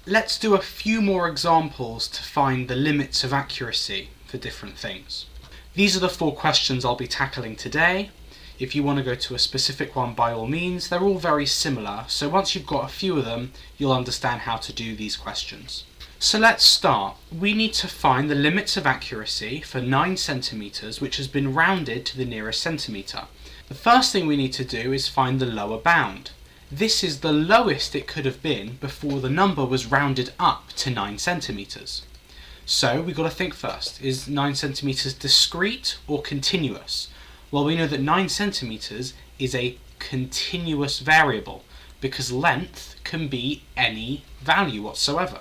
let's do a few more examples to find the limits of accuracy for different things. These are the 4 questions I'll be tackling today. If you want to go to a specific one, by all means, they're all very similar, so once you've got a few of them, you'll understand how to do these questions. So let's start. We need to find the limits of accuracy for 9 centimeters, which has been rounded to the nearest centimeter. The first thing we need to do is find the lower bound. This is the lowest it could have been before the number was rounded up to 9 centimeters. So we've got to think first, is 9 centimeters discrete or continuous? Well, we know that 9 centimeters is a continuous variable because length can be any value whatsoever.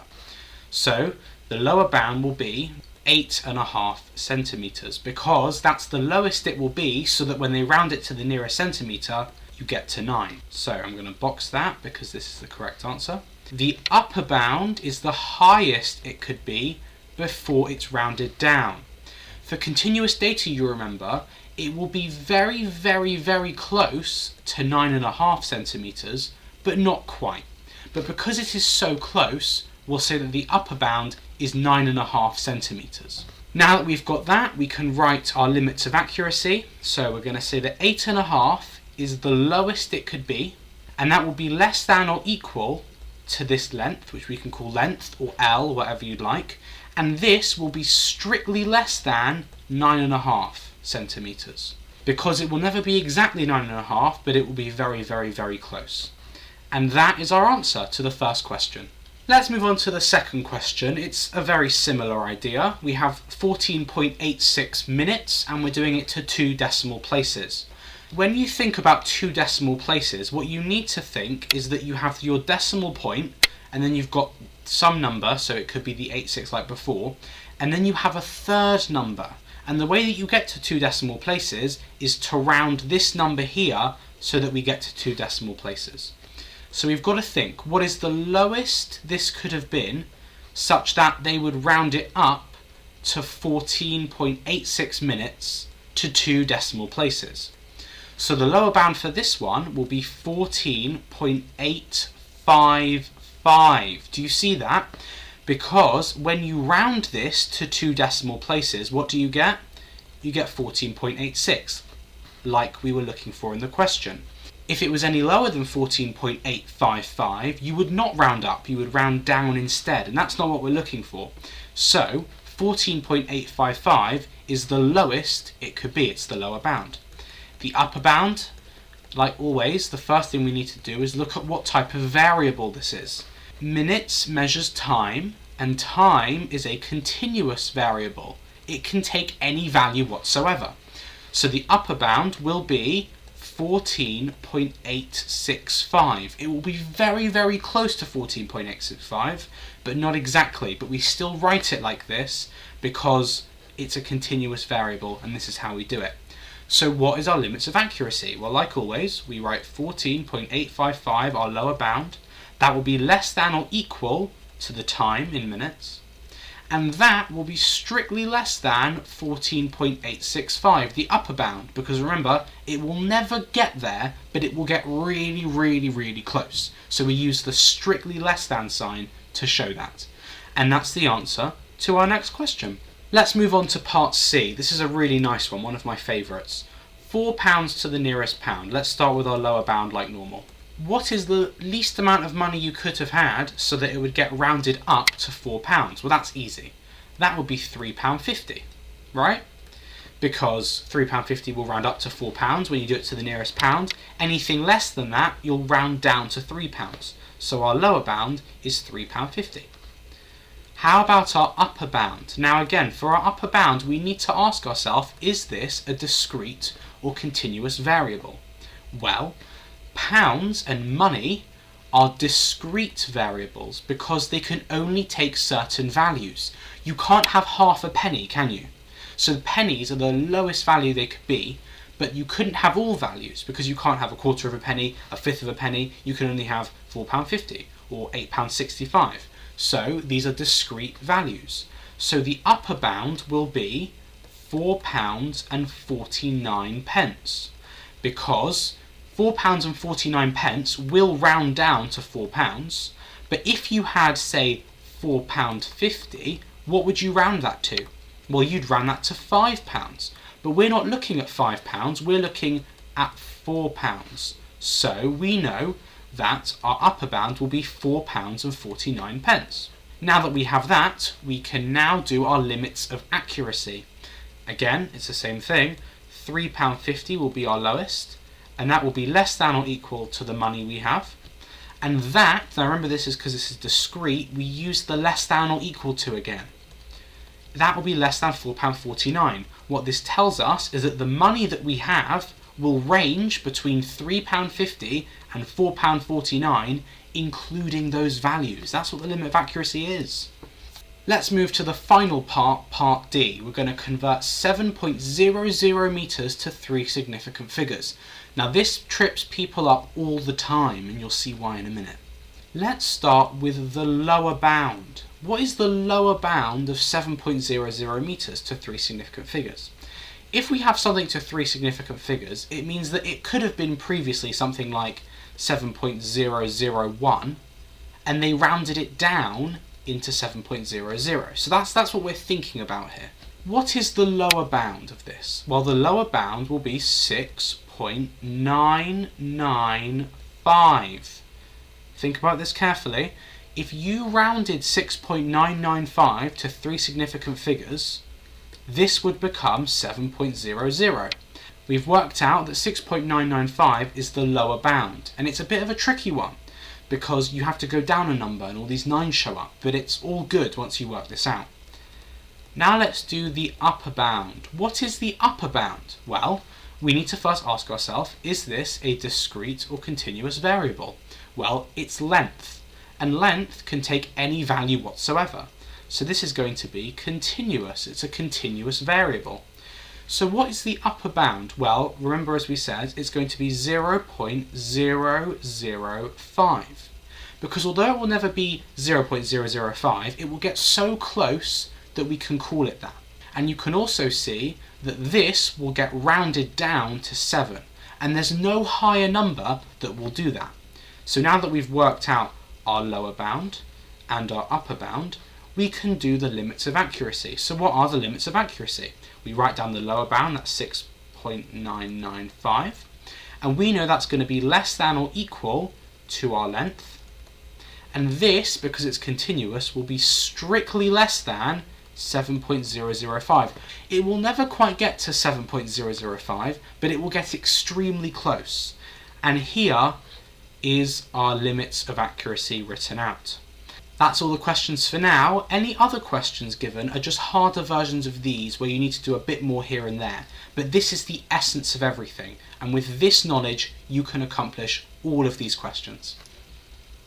So the lower bound will be 8.5 centimeters because that's the lowest it will be, so that when they round it to the nearest centimeter, you get to 9. So I'm going to box that because this is the correct answer. The upper bound is the highest it could be before it's rounded down. For continuous data, you remember, it will be very, very, very close to 9.5 centimeters, but not quite. But because it is so close, we'll say that the upper bound is 9.5 centimeters. Now that we've got that, we can write our limits of accuracy. So we're going to say that 8.5 is the lowest it could be, and that will be less than or equal to this length, which we can call length or L, whatever you'd like, and this will be strictly less than 9.5 centimeters, because it will never be exactly 9.5, but it will be very, very, very close. And that is our answer to the first question. Let's move on to the second question. It's a very similar idea. We have 14.86 minutes and we're doing it to 2 decimal places. When you think about 2 decimal places, what you need to think is that you have your decimal point and then you've got some number, so it could be the 86 like before, and then you have a third number. And the way that you get to 2 decimal places is to round this number here so that we get to 2 decimal places. So we've got to think, what is the lowest this could have been such that they would round it up to 14.86 minutes to 2 decimal places? So the lower bound for this one will be 14.855. Do you see that? Because when you round this to 2 decimal places, what do you get? You get 14.86, like we were looking for in the question. If it was any lower than 14.855, you would not round up, you would round down instead, and that's not what we're looking for. So 14.855 is the lowest it could be, it's the lower bound. The upper bound, like always, the first thing we need to do is look at what type of variable this is. Minutes measures time, and time is a continuous variable. It can take any value whatsoever. So the upper bound will be 14.865. It will be very, very close to 14.865, but not exactly. But we still write it like this because it's a continuous variable, and this is how we do it. So what is our limits of accuracy? Well, like always, we write 14.855, our lower bound. That will be less than or equal to the time in minutes. And that will be strictly less than 14.865, the upper bound, because remember, it will never get there, but it will get really, really, really close. So we use the strictly less than sign to show that. And that's the answer to our next question. Let's move on to part C. This is a really nice one of my favourites. 4 pounds to the nearest pound. Let's start with our lower bound like normal. What is the least amount of money you could have had so that it would get rounded up to 4 pounds? Well, that's easy. That would be £3.50, right? Because £3.50 will round up to 4 pounds when you do it to the nearest pound. Anything less than that, you'll round down to 3 pounds. So our lower bound is £3.50. How about our upper bound? Now again, for our upper bound, we need to ask ourselves, is this a discrete or continuous variable? Well, pounds and money are discrete variables because they can only take certain values. You can't have half a penny, can you? So the pennies are the lowest value they could be, but you couldn't have all values because you can't have a quarter of a penny, a fifth of a penny. You can only have £4.50 or £8.65. So these are discrete values. So the upper bound will be £4.49 because £4.49 will round down to £4, But if you had, say, £4.50, what would you round that to? Well, you'd round that to £5. But we're not looking at £5, we're looking at £4. So we know that our upper bound will be £4.49. Now that we have that, we can now do our limits of accuracy. Again, it's the same thing. £3.50 will be our lowest, and that will be less than or equal to the money we have. And that, now remember this is because this is discrete, we use the less than or equal to again. That will be less than £4.49. What this tells us is that the money that we have will range between £3.50 and £4.49, including those values. That's what the limit of accuracy is. Let's move to the final part, part D. We're going to convert 7.00 meters to 3 significant figures. Now this trips people up all the time, and you'll see why in a minute. Let's start with the lower bound. What is the lower bound of 7.00 meters to 3 significant figures? If we have something to 3 significant figures, it means that it could have been previously something like 7.001, and they rounded it down into 7.00. So that's what we're thinking about here. What is the lower bound of this? Well, the lower bound will be 6.995. Think about this carefully. If you rounded 6.995 to 3 significant figures, this would become 7.00. We've worked out that 6.995 is the lower bound, and it's a bit of a tricky one because you have to go down a number and all these 9s show up, but it's all good once you work this out. Now let's do the upper bound. What is the upper bound? Well, we need to first ask ourselves, is this a discrete or continuous variable? Well, it's length, and length can take any value whatsoever. So this is going to be continuous. It's a continuous variable. So what is the upper bound? Well, remember as we said, it's going to be 0.005. Because although it will never be 0.005, it will get so close that we can call it that. And you can also see that this will get rounded down to 7. And there's no higher number that will do that. So now that we've worked out our lower bound and our upper bound, we can do the limits of accuracy. So what are the limits of accuracy? We write down the lower bound, that's 6.995, and we know that's going to be less than or equal to our length, and this, because it's continuous, will be strictly less than 7.005. It will never quite get to 7.005, but it will get extremely close. And here is our limits of accuracy written out. That's all the questions for now. Any other questions given are just harder versions of these where you need to do a bit more here and there. But this is the essence of everything. And with this knowledge, you can accomplish all of these questions.